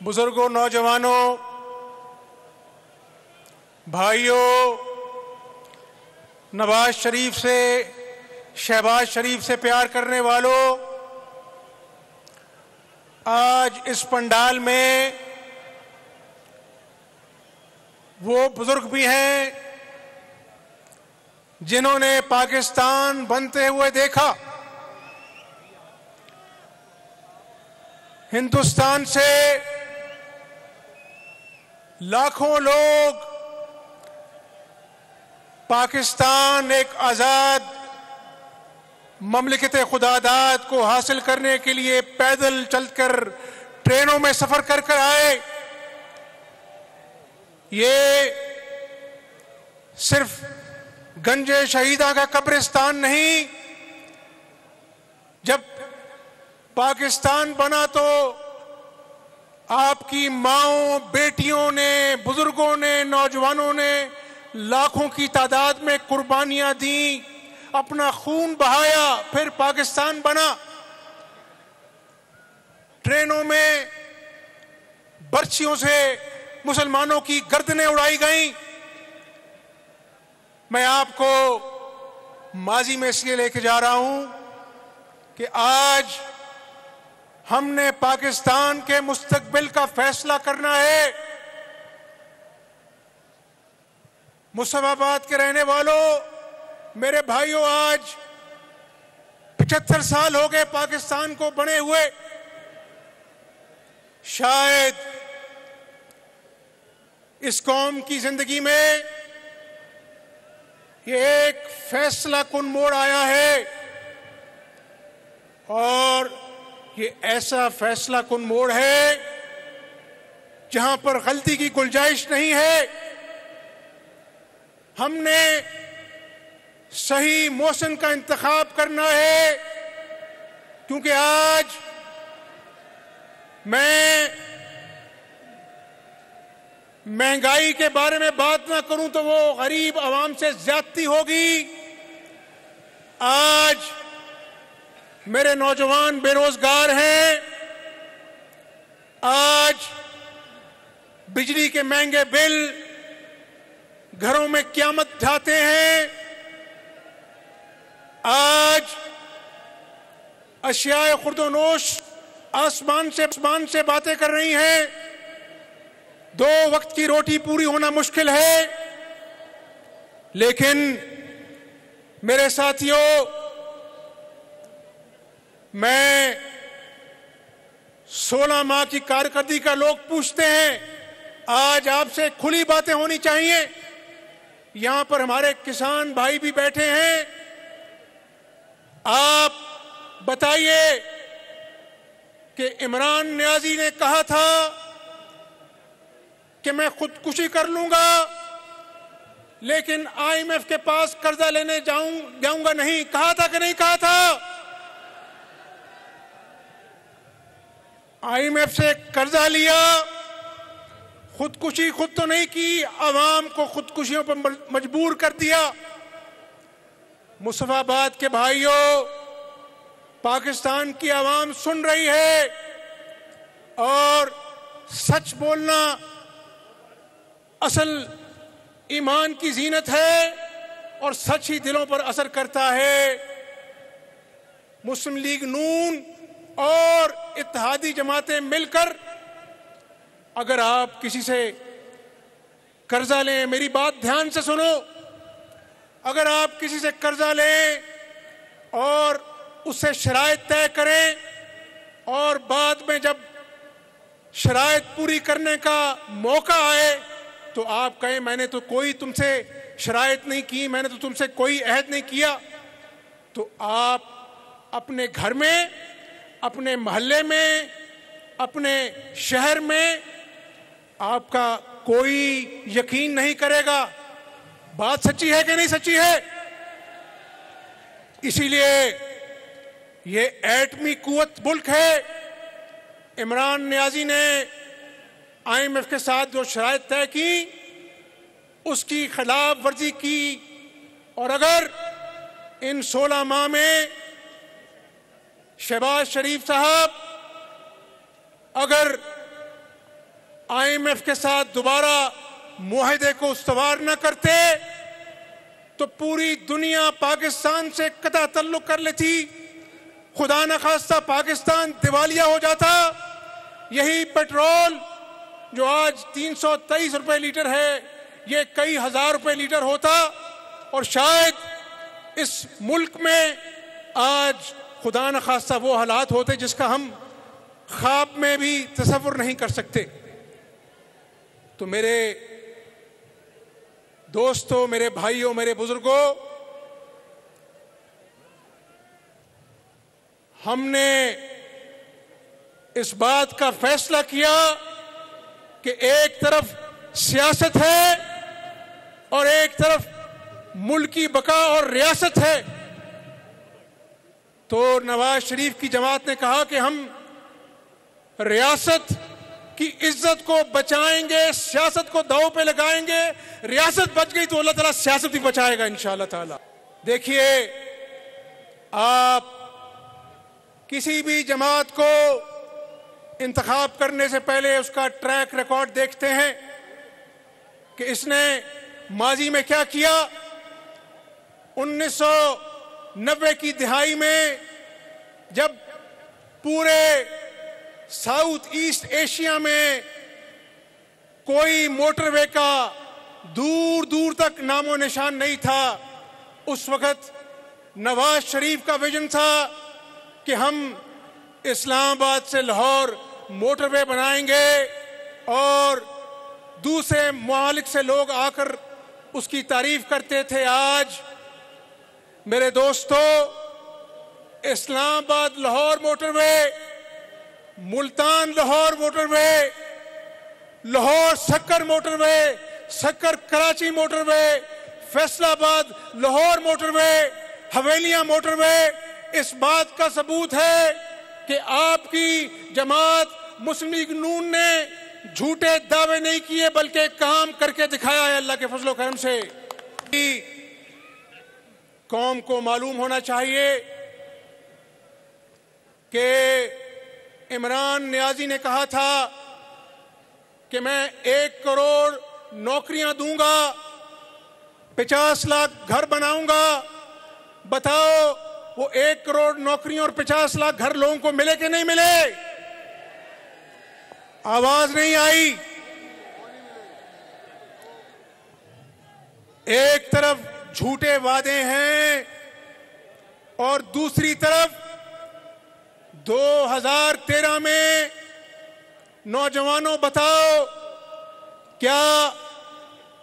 बुजुर्गों, नौजवानों, भाइयों, नवाज शरीफ से, शहबाज शरीफ से प्यार करने वालों, आज इस पंडाल में वो बुजुर्ग भी हैं जिन्होंने पाकिस्तान बनते हुए देखा। हिंदुस्तान से लाखों लोग पाकिस्तान एक आजाद ममलिकत खुदादाद को हासिल करने के लिए पैदल चलकर ट्रेनों में सफर कर कर आए। ये सिर्फ गंजे शहीदा का कब्रिस्तान नहीं, जब पाकिस्तान बना तो आपकी माओं, बेटियों ने, बुजुर्गों ने, नौजवानों ने लाखों की तादाद में कुर्बानियां दी, अपना खून बहाया, फिर पाकिस्तान बना। ट्रेनों में बर्छियों से मुसलमानों की गर्दनें उड़ाई गईं। मैं आपको माजी में इसलिए लेके जा रहा हूं कि आज हमने पाकिस्तान के मुस्तकबिल का फैसला करना है। मुसल्माबाद के रहने वालों, मेरे भाइयों, आज 75 साल हो गए पाकिस्तान को बने हुए। शायद इस कौम की जिंदगी में ये एक फैसला कुन मोड़ आया है और ये ऐसा फैसला कुन मोड़ है जहां पर गलती की गुंजाइश नहीं है। हमने सही मौसम का इंतखाब करना है, क्योंकि आज मैं महंगाई के बारे में बात ना करूं तो वो गरीब आवाम से ज्यादती होगी। आज मेरे नौजवान बेरोजगार हैं, आज बिजली के महंगे बिल घरों में क़यामत ढाते हैं, आज अशियाए खुर्दोनोश आसमान से बातें कर रही हैं। 2 वक्त की रोटी पूरी होना मुश्किल है। लेकिन मेरे साथियों, मैं 16 माह की कारकर्दगी का लोग पूछते हैं। आज आपसे खुली बातें होनी चाहिए। यहां पर हमारे किसान भाई भी बैठे हैं। आप बताइए कि इमरान नियाजी ने कहा था कि मैं खुदकुशी कर लूंगा, लेकिन IMF के पास कर्जा लेने जाऊंगा नहीं। कहा था कि नहीं कहा था? IMF से कर्जा लिया, खुदकुशी खुद तो नहीं की, अवाम को खुदकुशियों पर मजबूर कर दिया। मुसल्माबाद के भाइयों, पाकिस्तान की आवाम सुन रही है और सच बोलना असल ईमान की जीनत है और सच ही दिलों पर असर करता है। मुस्लिम लीग नून और इत्तेहादी जमातें मिलकर अगर आप किसी से कर्जा लें, मेरी बात ध्यान से सुनो, अगर आप किसी से कर्जा लें और उससे शराइत तय करें और बाद में जब शराइत पूरी करने का मौका आए तो आप कहें मैंने तो कोई तुमसे शराइत नहीं की, मैंने तो तुमसे कोई अहद नहीं किया, तो आप अपने घर में, अपने मोहल्ले में, अपने शहर में आपका कोई यकीन नहीं करेगा। बात सच्ची है कि नहीं सच्ची है? इसीलिए ये एटमी कुव्वत मुल्क है। इमरान नियाजी ने IMF के साथ जो शराइत तय की उसकी खिलाफ वर्जी की, और अगर इन 16 माह में शहबाज शरीफ साहब अगर IMF के साथ दोबारा मुआहदे को उस्तवार न करते तो पूरी दुनिया पाकिस्तान से कतई तल्लुक कर लेती, खुदा न खास्ता पाकिस्तान दिवालिया हो जाता। यही पेट्रोल जो आज 323 रुपए लीटर है, ये कई हजार रुपए लीटर होता और शायद इस मुल्क में आज खुदा न खास्ता वो हालात होते जिसका हम ख्वाब में भी तसव्वुर नहीं कर सकते। तो मेरे दोस्तों, मेरे भाइयों, मेरे बुजुर्गों, हमने इस बात का फैसला किया कि एक तरफ सियासत है और एक तरफ मुल्क की बका और रियासत है। तो नवाज शरीफ की जमात ने कहा कि हम रियासत की इज्जत को बचाएंगे, सियासत को दांव पे लगाएंगे। रियासत बच गई तो अल्लाह ताला सियासत भी बचाएगा इंशाअल्लाह ताला। देखिए, आप किसी भी जमात को इंतखाब करने से पहले उसका ट्रैक रिकॉर्ड देखते हैं कि इसने माजी में क्या किया। 1990 की दिहाई में जब पूरे साउथ ईस्ट एशिया में कोई मोटरवे का दूर दूर तक नामो निशान नहीं था, उस वक्त नवाज शरीफ का विजन था कि हम इस्लामाबाद से लाहौर मोटरवे बनाएंगे और दूसरे मुमालिक से लोग आकर उसकी तारीफ करते थे। आज मेरे दोस्तों, Islamabad Lahore motorway, Multan Lahore motorway, Lahore Sukkur motorway, Sukkur Karachi motorway, Faisalabad Lahore motorway, Haveliyan motorway, इस बात का सबूत है कि आपकी जमात मुस्लिम लीग नून ने झूठे दावे नहीं किए बल्कि काम करके दिखाया है अल्लाह के फजलो करम से। कौम को मालूम होना चाहिए कि इमरान नियाजी ने कहा था कि मैं 1 करोड़ नौकरियां दूंगा, 50 लाख घर बनाऊंगा। बताओ, वो 1 करोड़ नौकरियों और 50 लाख घर लोगों को मिले कि नहीं मिले? आवाज नहीं आई। एक तरफ झूठे वादे हैं और दूसरी तरफ 2013 में नौजवानों बताओ, क्या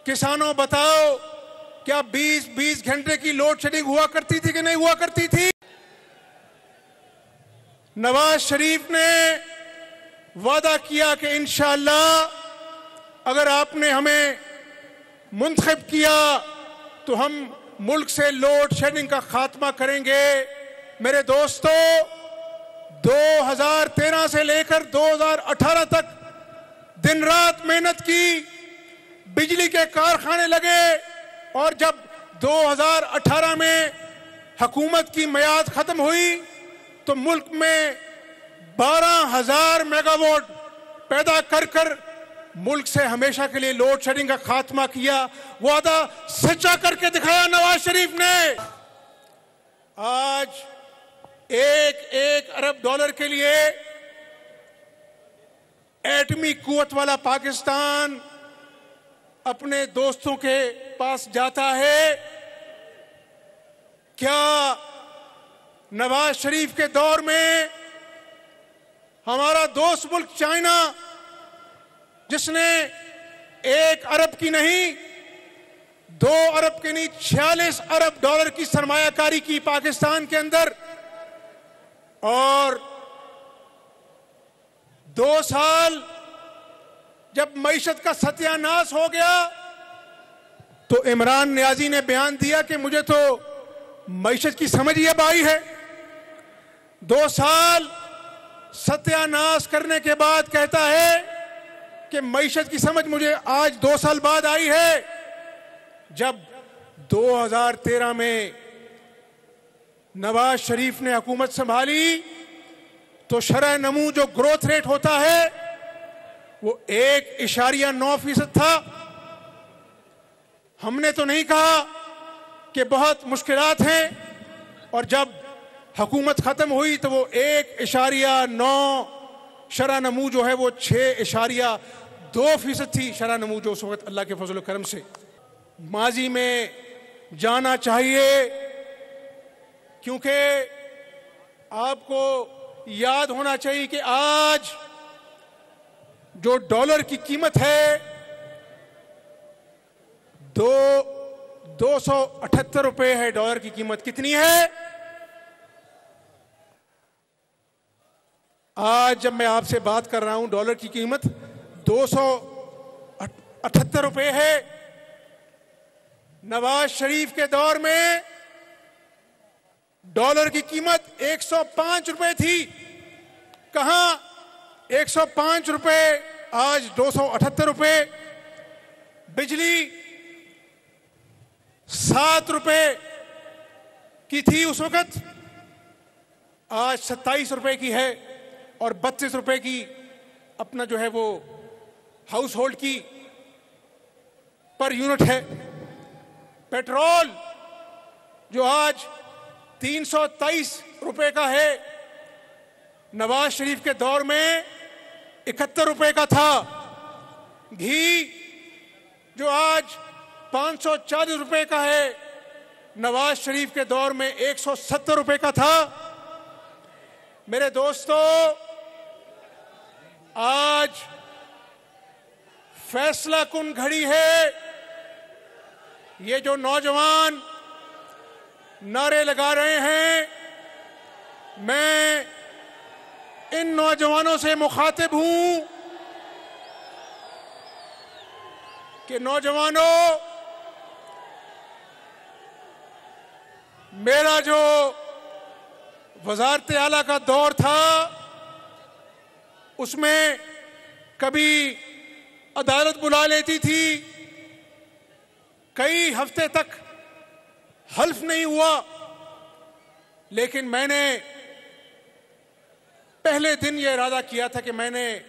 किसानों बताओ, क्या 20-20 घंटे की लोड शेडिंग हुआ करती थी कि नहीं हुआ करती थी? नवाज शरीफ ने वादा किया कि इंशाअल्लाह अगर आपने हमें मुंतखब किया तो हम मुल्क से लोड शेडिंग का खात्मा करेंगे। मेरे दोस्तों, 2013 से लेकर 2018 तक दिन रात मेहनत की, बिजली के कारखाने लगे और जब 2018 में हुकूमत की मियाद खत्म हुई तो मुल्क में 12,000 मेगावाट पैदा कर कर मुल्क से हमेशा के लिए लोड शेडिंग का खात्मा किया। वादा सच्चा करके दिखाया नवाज शरीफ ने। आज 1 अरब डॉलर के लिए एटमी कुव्वत वाला पाकिस्तान अपने दोस्तों के पास जाता है। क्या नवाज शरीफ के दौर में हमारा दोस्त मुल्क चाइना, जिसने 1 अरब की नहीं 2 अरब की नहीं 46 अरब डॉलर की सरमायाकारी की पाकिस्तान के अंदर, और 2 साल जब मईशत का सत्यानाश हो गया तो इमरान नियाजी ने बयान दिया कि मुझे तो मईशत की समझ ही अब आई है। 2 साल सत्यानाश करने के बाद कहता है कि मईशत की समझ मुझे आज 2 साल बाद आई है। जब 2013 में नवाज शरीफ ने हुकूमत संभाली तो शरह नमू जो ग्रोथ रेट होता है वो 1.9% था। हमने तो नहीं कहा कि बहुत मुश्किलात हैं, और जब हुकूमत ख़त्म हुई तो वो 1.9 शरह नमू जो है वो 6.2% थी शरह नमू, जो उस वक्त अल्लाह के फजल करम से माजी में जाना चाहिए। क्योंकि आपको याद होना चाहिए कि आज जो डॉलर की कीमत है 278 रुपए है। डॉलर की कीमत कितनी है? आज जब मैं आपसे बात कर रहा हूं डॉलर की कीमत 278 रुपए है। नवाज शरीफ के दौर में डॉलर की कीमत 105 रुपए थी। कहां 105 रुपए, आज 278 रुपए। बिजली 7 रुपए की थी उस वक्त, आज 27 रुपए की है, और 32 रुपए की अपना जो है वो हाउस होल्ड की पर यूनिट है। पेट्रोल जो आज 323 रुपए का है, नवाज शरीफ के दौर में 71 रुपए का था। घी जो आज 540 रुपए का है, नवाज शरीफ के दौर में 170 रुपए का था। मेरे दोस्तों, आज फैसला कुन घड़ी है। ये जो नौजवान नारे लगा रहे हैं, मैं इन नौजवानों से मुखातिब हूं कि नौजवानों, मेरा जो वजारत आला का दौर था उसमें कभी अदालत बुला लेती थी, कई हफ्ते तक हल्फ नहीं हुआ, लेकिन मैंने पहले दिन ये इरादा किया था कि मैंने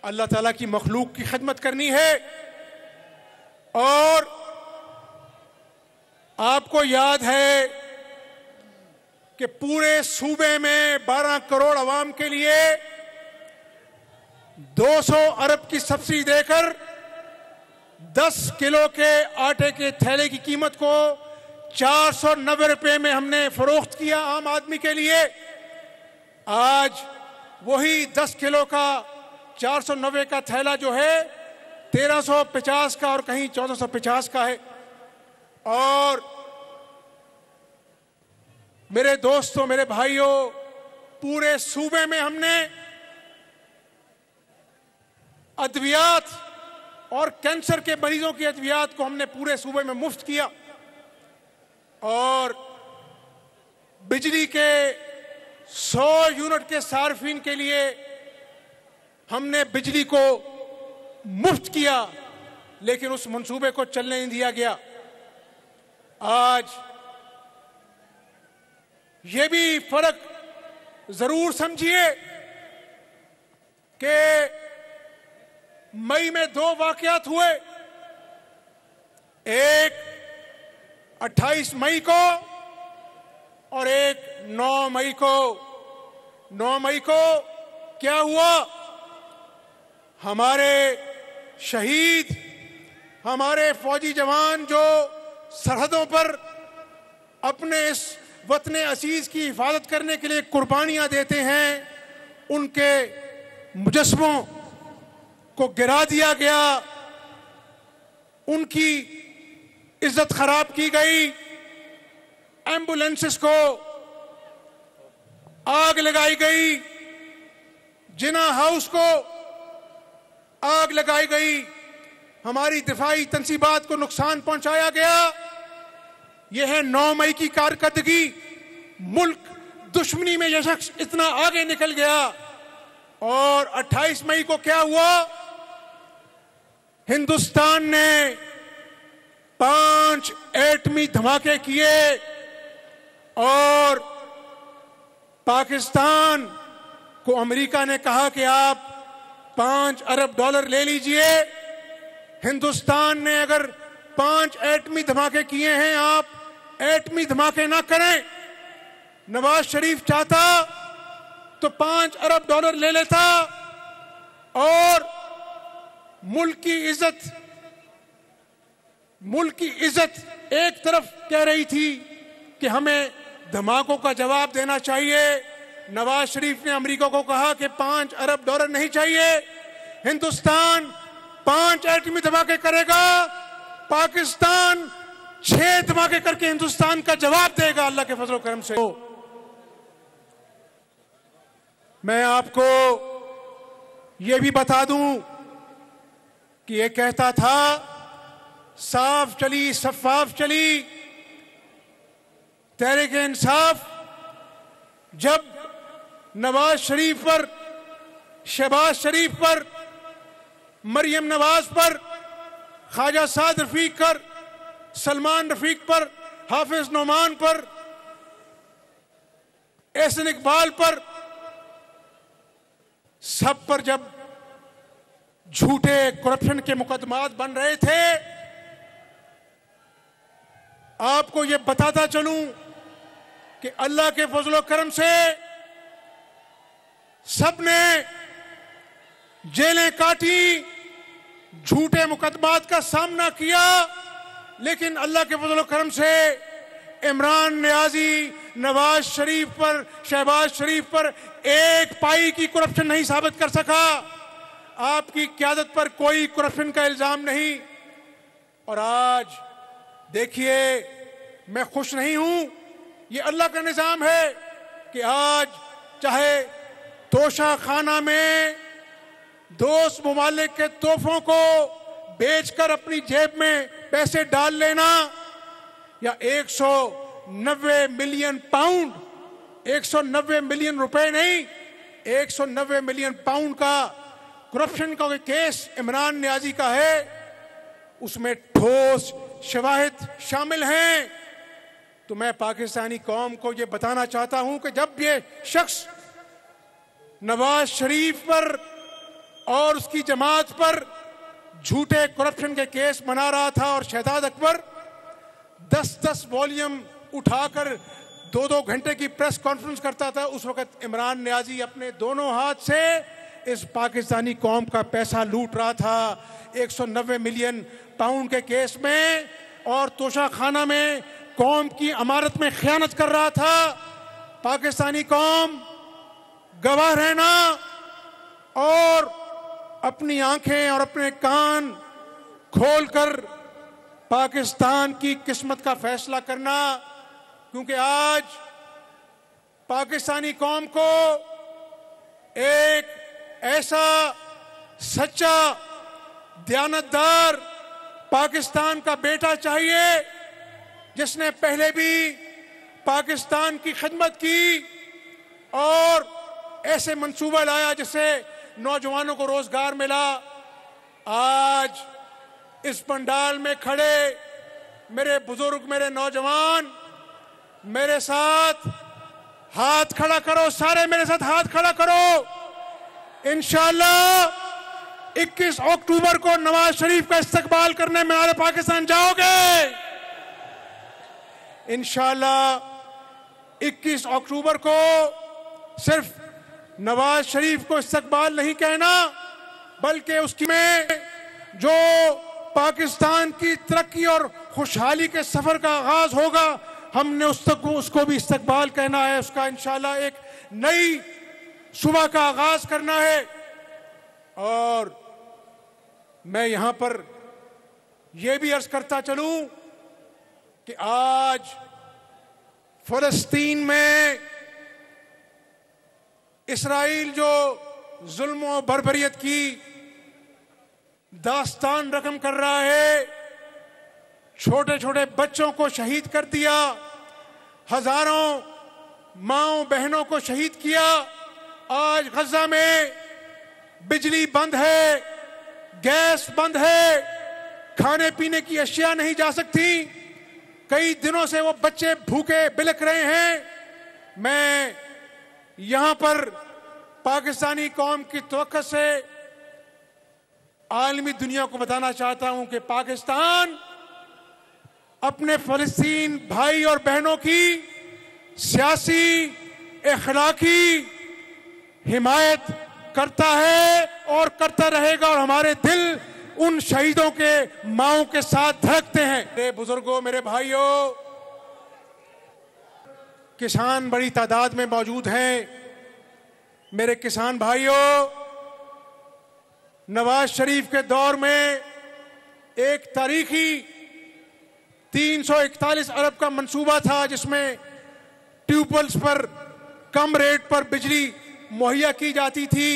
अल्लाह ताला की मखलूक की खिदमत करनी है। और आपको याद है कि पूरे सूबे में 12 करोड़ अवाम के लिए 200 अरब की सब्सिडी देकर 10 किलो के आटे के थैले की कीमत को 490 रुपए में हमने फरोख्त किया आम आदमी के लिए। आज वही 10 किलो का 490 का थैला जो है 1350 का और कहीं 1450 का है। और मेरे दोस्तों, मेरे भाइयों, पूरे सूबे में हमने अद्वियात और कैंसर के मरीजों की अद्वियात को हमने पूरे सूबे में मुफ्त किया, और बिजली के 100 यूनिट के सार्फिन के लिए हमने बिजली को मुफ्त किया, लेकिन उस मंसूबे को चलने नहीं दिया गया। आज ये भी फर्क जरूर समझिए कि मई में 2 वाकयात हुए, एक 28 मई को और एक 9 मई को। 9 मई को क्या हुआ? हमारे शहीद, हमारे फौजी जवान जो सरहदों पर अपने इस वतन असीज की हिफाजत करने के लिए कुर्बानियां देते हैं, उनके मुजस्समों को गिरा दिया गया, उनकी इज्जत खराब की गई, एम्बुलेंसेस को आग लगाई गई, जिना हाउस को आग लगाई गई, हमारी दिफाई तंसीबात को नुकसान पहुंचाया गया। यह है 9 मई की कारकर्दगी। मुल्क दुश्मनी में यह शख्स इतना आगे निकल गया। और 28 मई को क्या हुआ? हिंदुस्तान ने 5 एटमी धमाके किए और पाकिस्तान को अमेरिका ने कहा कि आप 5 अरब डॉलर ले लीजिए। हिंदुस्तान ने अगर 5 एटमी धमाके किए हैं, आप एटमी धमाके ना करें। नवाज शरीफ चाहता तो 5 अरब डॉलर ले लेता और मुल्क की इज्जत एक तरफ कह रही थी कि हमें धमाकों का जवाब देना चाहिए। नवाज शरीफ ने अमेरिका को कहा कि 5 अरब डॉलर नहीं चाहिए, हिंदुस्तान 5 एटमी धमाके करेगा, पाकिस्तान 6 धमाके करके हिंदुस्तान का जवाब देगा अल्लाह के फजल करम से। मैं आपको यह भी बता दूं कि यह कहता था साफ चली शफाफ चली तहरीक इंसाफ, जब नवाज शरीफ पर, शहबाज शरीफ पर, मरियम नवाज पर, ख्वाजा साद रफीक पर, सलमान रफीक पर, हाफिज नोमान पर, एहसन इकबाल पर, सब पर जब झूठे करप्शन के मुकदमात बन रहे थे, आपको ये बताता चलूं कि अल्लाह के फजल करम से सबने जेलें काटी, झूठे मुकदमात का सामना किया, लेकिन अल्लाह के फजल करम से इमरान नियाजी, नवाज शरीफ पर, शहबाज शरीफ पर एक पाई की करप्शन नहीं साबित कर सका। आपकी क़यादत पर कोई करप्शन का इल्जाम नहीं। और आज देखिए, मैं खुश नहीं हूं, ये अल्लाह का निजाम है कि आज चाहे तोशा खाना में दोस्त ममालिक के तोहफों को बेचकर अपनी जेब में पैसे डाल लेना, या 190 मिलियन पाउंड, 190 मिलियन रुपए नहीं, 190 मिलियन पाउंड का करप्शन का केस इमरान नियाजी का है, उसमें ठोस शवाहिद शामिल हैं। तो मैं पाकिस्तानी कौम को यह बताना चाहता हूं कि जब ये शख्स नवाज शरीफ पर और उसकी जमात पर झूठे करप्शन के केस बना रहा था और शहजाद अकबर 10-10 वॉल्यूम उठाकर 2-2 घंटे की प्रेस कॉन्फ्रेंस करता था, उस वक्त इमरान नियाजी अपने दोनों हाथ से इस पाकिस्तानी कौम का पैसा लूट रहा था 190 मिलियन पाउंड के केस में, और तोशा खाना में कौम की अमारत में खयानत कर रहा था। पाकिस्तानी कौम गवाह रहना और अपनी आंखें और अपने कान खोलकर पाकिस्तान की किस्मत का फैसला करना, क्योंकि आज पाकिस्तानी कौम को एक ऐसा सच्चा दयानतदार पाकिस्तान का बेटा चाहिए जिसने पहले भी पाकिस्तान की खिदमत की और ऐसे मंसूबा लाया जिससे नौजवानों को रोजगार मिला। आज इस पंडाल में खड़े मेरे बुजुर्ग, मेरे नौजवान, मेरे साथ हाथ खड़ा करो, सारे मेरे साथ हाथ खड़ा करो। इंशाअल्लाह 21 अक्टूबर को नवाज शरीफ का इस्तकबाल करने में आले पाकिस्तान जाओगे। इंशाअल्लाह 21 अक्टूबर को सिर्फ नवाज शरीफ को इस्तकबाल नहीं कहना, बल्कि उसकी में जो पाकिस्तान की तरक्की और खुशहाली के सफर का आगाज होगा, हमने उसको भी इस्तकबाल कहना है। उसका इंशाअल्लाह एक नई सुबह का आगाज करना है। और मैं यहां पर यह भी अर्ज करता चलूं कि आज फलस्तीन में इसराइल जो जुल्म और बर्बरियत की दास्तान रकम कर रहा है, छोटे छोटे बच्चों को शहीद कर दिया, हजारों माओ बहनों को शहीद किया। आज गजा में बिजली बंद है, गैस बंद है, खाने पीने की अशिया नहीं जा सकती। कई दिनों से वो बच्चे भूखे बिलख रहे हैं। मैं यहां पर पाकिस्तानी कौम की तवक्को से आलमी दुनिया को बताना चाहता हूं कि पाकिस्तान अपने फलस्तीन भाई और बहनों की सियासी, अखलाकी हिमायत करता है और करता रहेगा, और हमारे दिल उन शहीदों के माओं के साथ धड़कते हैं। मेरे बुजुर्गों, मेरे भाइयों, किसान बड़ी तादाद में मौजूद हैं। मेरे किसान भाइयों, नवाज शरीफ के दौर में एक तारीखी 341 अरब का मंसूबा था, जिसमें ट्यूबवेल्स पर कम रेट पर बिजली मुहैया की जाती थी,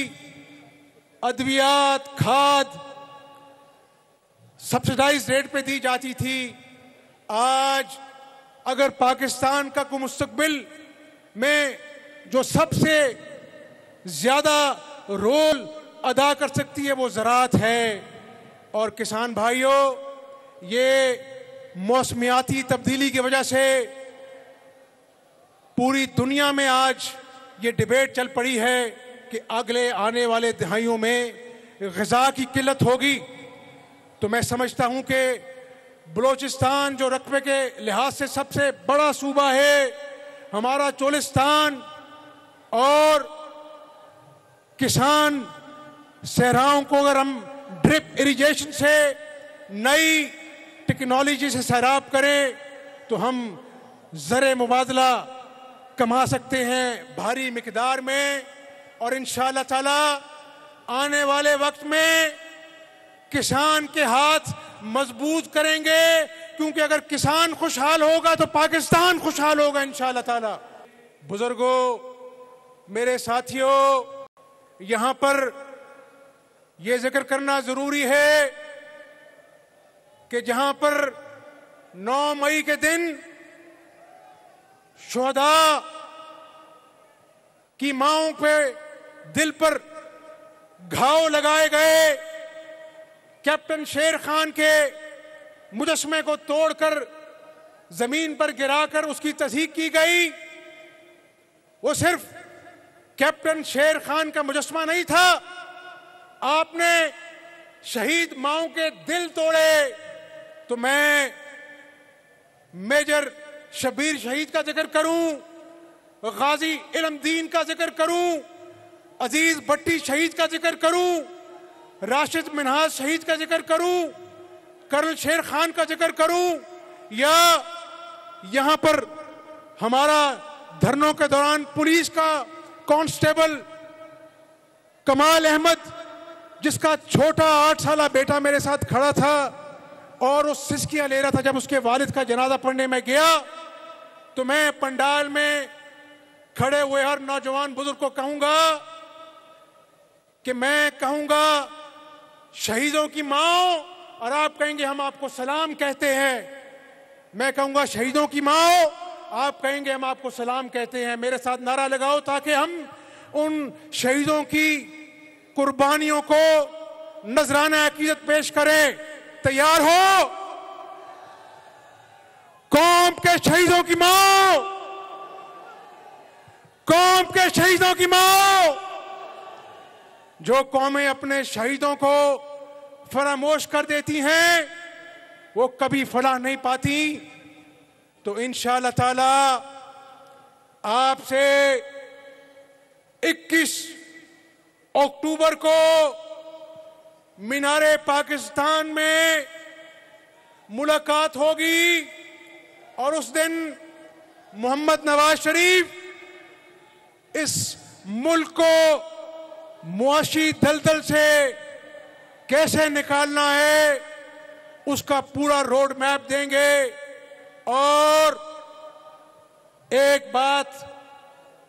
अद्वियात, खाद सब्सिडाइज रेट पे दी जाती थी। आज अगर पाकिस्तान का कोई मुस्तकबिल में जो सबसे ज्यादा रोल अदा कर सकती है वो ज़राअत है। और किसान भाइयों, ये मौसमियाती तब्दीली की वजह से पूरी दुनिया में आज ये डिबेट चल पड़ी है कि अगले आने वाले दहाइयों में ग़िज़ा की किल्लत होगी। तो मैं समझता हूं कि बलोचिस्तान जो रकबे के लिहाज से सबसे बड़ा सूबा है, हमारा चोलिस्तान, और किसान सहराओं को अगर हम ड्रिप इरिगेशन से, नई टेक्नोलॉजी से सैराब करें तो हम ज़र मुबादला कमा सकते हैं भारी मिकदार में। और इंशाअल्लाह ताला आने वाले वक्त में किसान के हाथ मजबूत करेंगे, क्योंकि अगर किसान खुशहाल होगा तो पाकिस्तान खुशहाल होगा इंशाअल्लाह ताला। बुजुर्गों, मेरे साथियों, यहां पर यह जिक्र करना जरूरी है कि जहां पर 9 मई के दिन शुहदा की मांओं पे दिल पर घाव लगाए गए, कैप्टन शेर खान के मुजस्मे को तोड़कर जमीन पर गिराकर उसकी तस्दीक की गई। वो सिर्फ कैप्टन शेर खान का मुजस्मा नहीं था, आपने शहीद माओं के दिल तोड़े। तो मैं मेजर शबीर शहीद का जिक्र करूं, गाजी इल्मदीन का जिक्र करूं, अजीज भट्टी शहीद का जिक्र करूं, राशिद मिनहाज शहीद का जिक्र करूं, कर्नल शेर खान का जिक्र करूं, या यहां पर हमारा धरनों के दौरान पुलिस का कांस्टेबल कमाल अहमद, जिसका छोटा 8 साला बेटा मेरे साथ खड़ा था और वो सिसकियां ले रहा था जब उसके वालिद का जनाजा पढ़ने में गया। तो मैं पंडाल में खड़े हुए हर नौजवान बुजुर्ग को कहूंगा कि मैं कहूंगा शहीदों की माओ, और आप कहेंगे हम आपको सलाम कहते हैं। मैं कहूंगा शहीदों की माओ, आप कहेंगे हम आपको सलाम कहते हैं। मेरे साथ नारा लगाओ ताकि हम उन शहीदों की कुर्बानियों को नजराना अकीदत पेश करें। तैयार हो? कौम के शहीदों की माओ, कौम के शहीदों की माओ। जो कौमें अपने शहीदों को फरामोश कर देती हैं वो कभी फलाह नहीं पाती। तो इंशाअल्लाह ताला आपसे 21 अक्टूबर को मीनारे पाकिस्तान में मुलाकात होगी, और उस दिन मोहम्मद नवाज शरीफ इस मुल्क को मुआशी दलदल से कैसे निकालना है उसका पूरा रोड मैप देंगे। और एक बात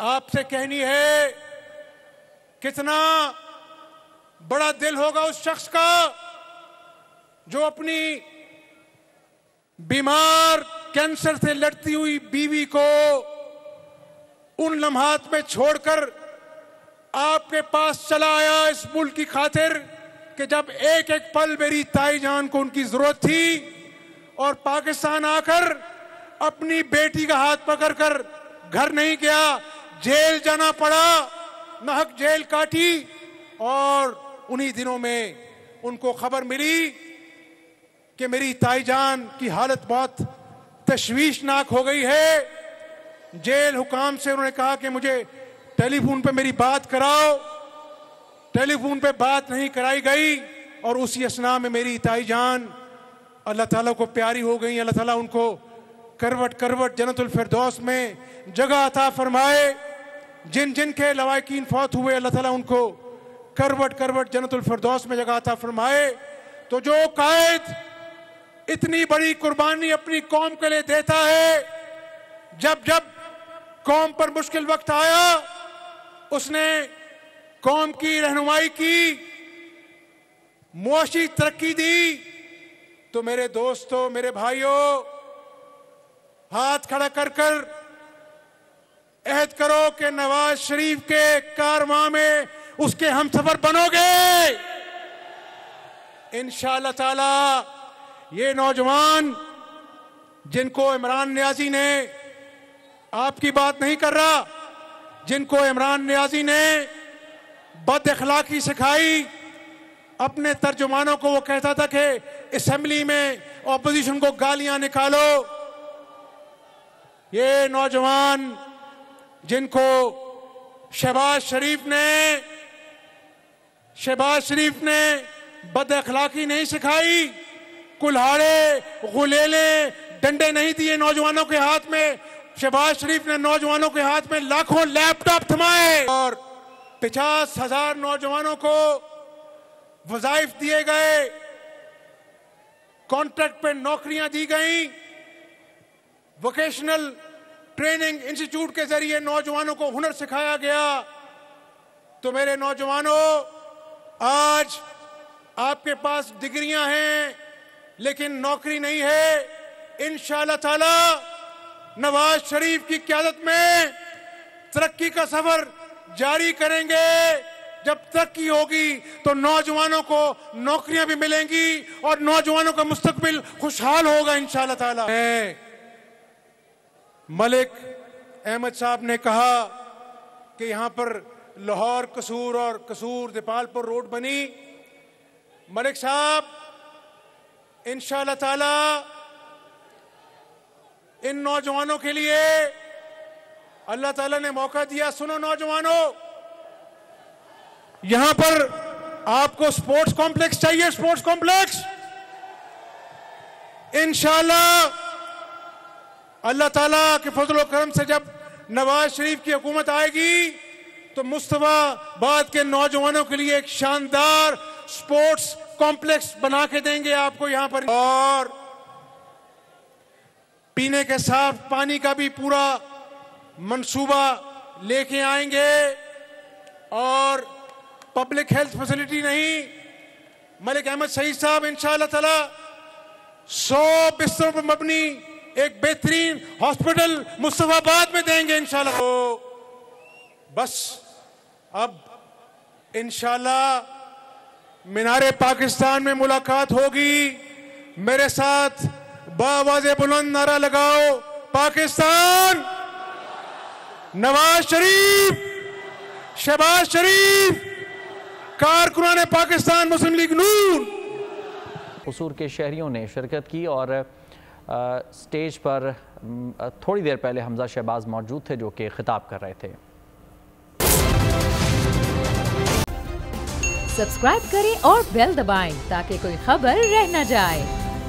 आपसे कहनी है, कितना बड़ा दिल होगा उस शख्स का जो अपनी बीमार कैंसर से लड़ती हुई बीवी को उन लम्हात में छोड़कर आपके पास चला आया इस मुल्क की खातिर कि जब एक एक पल मेरी ताई जान को उनकी जरूरत थी, और पाकिस्तान आकर अपनी बेटी का हाथ पकड़कर घर नहीं गया, जेल जाना पड़ा, नाहक जेल काटी। और उन्हीं दिनों में उनको खबर मिली कि मेरी ताईजान की हालत बहुत तशवीशनाक हो गई है। जेल हुकाम से उन्होंने कहा कि मुझे टेलीफोन पे मेरी बात कराओ। टेलीफोन पे बात नहीं कराई गई और उसी असना में मेरी ताईजान अल्लाह ताला को प्यारी हो गई। अल्लाह ताला उनको करवट करवट जन्नतुल फिरदौस में जगह अता फरमाए। जिन जिन के लवाकिन फौत हुए अल्लाह ताला उनको करवट करवट जन्नतुल फिरदौस में जगह अता फरमाए। तो जो कायद इतनी बड़ी कुर्बानी अपनी कौम के लिए देता है, जब जब कौम पर मुश्किल वक्त आया उसने कौम की रहनुमाई की, मुआशी तरक्की दी, तो मेरे दोस्तों, मेरे भाइयों, हाथ खड़ा कर कर अहद करो कि नवाज शरीफ के कारवां में उसके हमसफर बनोगे इंशाअल्लाह ताला। ये नौजवान जिनको इमरान नियाजी ने, आपकी बात नहीं कर रहा, जिनको इमरान नियाजी ने बद अखलाकी सिखाई, अपने तर्जुमानों को वो कहता था कि असेंबली में ऑपोजिशन को गालियां निकालो। ये नौजवान जिनको शहबाज शरीफ ने बद अखलाकी नहीं सिखाई, कुल्हाड़े गुलेले डंडे नहीं दिए नौजवानों के हाथ में, शहबाज शरीफ ने नौजवानों के हाथ में लाखों लैपटॉप थमाए और 50,000 नौजवानों को वज़ाइफ दिए गए, कॉन्ट्रैक्ट पे नौकरियां दी गई, वोकेशनल ट्रेनिंग इंस्टीट्यूट के जरिए नौजवानों को हुनर सिखाया गया। तो मेरे नौजवानों, आज आपके पास डिग्रियां हैं लेकिन नौकरी नहीं है। इंशाअल्लाह ताला नवाज शरीफ की क़यादत में तरक्की का सफर जारी करेंगे। जब तरक्की होगी तो नौजवानों को नौकरियां भी मिलेंगी और नौजवानों का मुस्तकबिल खुशहाल होगा इंशाअल्लाह ताला। मलिक अहमद साहब ने कहा कि यहाँ पर लाहौर कसूर और कसूर दीपालपुर रोड बनी। मलिक साहब, इंशाअल्लाह ताला इन नौजवानों के लिए अल्लाह ताला ने मौका दिया। सुनो नौजवानों, यहां पर आपको स्पोर्ट्स कॉम्प्लेक्स चाहिए, स्पोर्ट्स कॉम्प्लेक्स। इंशाअल्लाह अल्लाह ताला के फजल करम से जब नवाज शरीफ की हुकूमत आएगी तो मुस्तफाबाद के नौजवानों के लिए एक शानदार स्पोर्ट्स कॉम्प्लेक्स बना के देंगे आपको यहां पर, और पीने के साफ पानी का भी पूरा मंसूबा लेके आएंगे। और पब्लिक हेल्थ फैसिलिटी नहीं, मलिक अहमद शहीद साहब इंशाअल्लाह ताला 100 बिस्तरों पर मबनी एक बेहतरीन हॉस्पिटल मुस्तफाबाद में देंगे इंशाअल्लाह। तो बस अब इंशाअल्लाह मीनारे पाकिस्तान में मुलाकात होगी। मेरे साथ बावाज़े बुलंद नारा लगाओ, पाकिस्तान, नवाज शरीफ, शहबाज शरीफ, कारकुनान पाकिस्तान, मुस्लिम लीग नून। कसूर के शहरियों ने शिरकत की और स्टेज पर थोड़ी देर पहले हमजा शहबाज मौजूद थे जो कि खिताब कर रहे थे। सब्सक्राइब करें और बेल दबाएं ताकि कोई खबर रह न जाए।